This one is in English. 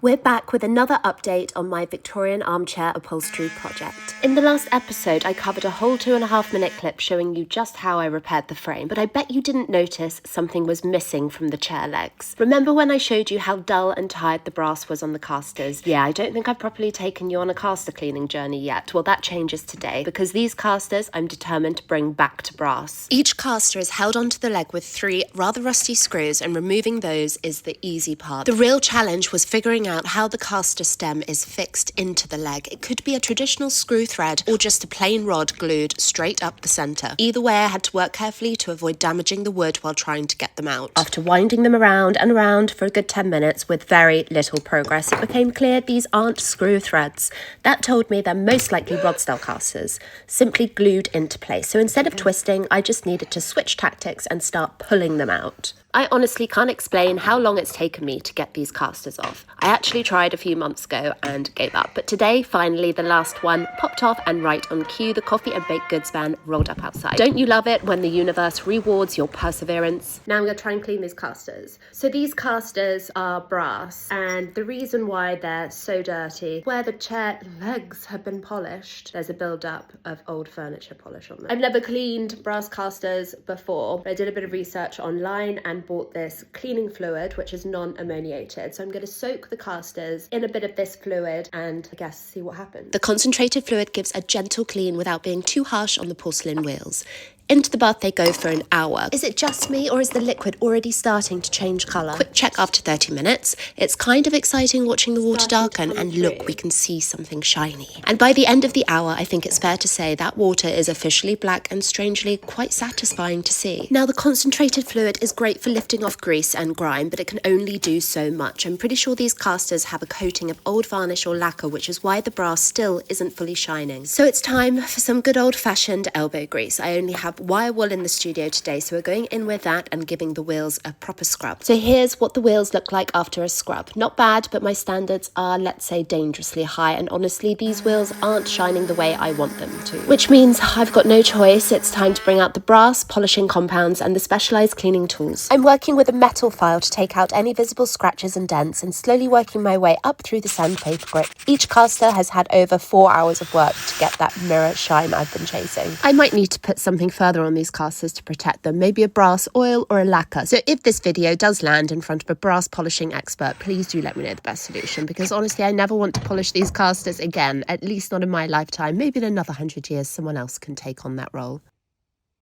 We're back with another update on my Victorian Armchair Upholstery project. In the last episode, I covered a whole 2.5-minute clip showing you just how I repaired the frame, but I bet you didn't notice something was missing from the chair legs. Remember when I showed you how dull and tired the brass was on the casters? Yeah, I don't think I've properly taken you on a caster cleaning journey yet. Well, that changes today, because these casters I'm determined to bring back to brass. Each caster is held onto the leg with 3 rather rusty screws, and removing those is the easy part. The real challenge was figuring out how the caster stem is fixed into the leg. It could be a traditional screw thread or just a plain rod glued straight up the center. Either way, I had to work carefully to avoid damaging the wood while trying to get them out. After winding them around and around for a good 10 minutes with very little progress, it became clear these aren't screw threads. That told me they're most likely rod-style casters, simply glued into place. So instead of twisting, I just needed to switch tactics and start pulling them out. I honestly can't explain how long it's taken me to get these casters off. I actually tried a few months ago and gave up, but today, finally, the last one popped off, and right on cue, the coffee and baked goods van rolled up outside. Don't you love it when the universe rewards your perseverance? Now I'm going to try and clean these casters. So these casters are brass, and the reason why they're so dirty, where the chair legs have been polished, there's a build-up of old furniture polish on them. I've never cleaned brass casters before, but I did a bit of research online and bought this cleaning fluid, which is non-ammoniated. So I'm going to soak the casters in a bit of this fluid and I guess see what happens. The concentrated fluid gives a gentle clean without being too harsh on the porcelain wheels. Into the bath they go for an hour. Is it just me, or is the liquid already starting to change colour? Quick check after 30 minutes. It's kind of exciting watching the water darken, and look, we can see something shiny. And by the end of the hour, I think it's fair to say that water is officially black and strangely quite satisfying to see. Now, the concentrated fluid is great for lifting off grease and grime, but it can only do so much. I'm pretty sure these casters have a coating of old varnish or lacquer, which is why the brass still isn't fully shining. So it's time for some good old-fashioned elbow grease. I only have wire wool in the studio today, so we're going in with that and giving the wheels a proper scrub. So here's what the wheels look like after a scrub. Not bad, but my standards are, let's say, dangerously high, and honestly these wheels aren't shining the way I want them to. Which means I've got no choice. It's time to bring out the brass, polishing compounds and the specialised cleaning tools. I'm working with a metal file to take out any visible scratches and dents, and slowly working my way up through the sandpaper grip. Each caster has had over 4 hours of work to get that mirror shine I've been chasing. I might need to put something further on these casters to protect them, maybe a brass oil or a lacquer. So if this video does land in front of a brass polishing expert, please do let me know the best solution, because honestly I never want to polish these casters again, at least not in my lifetime. Maybe in another 100 years someone else can take on that role.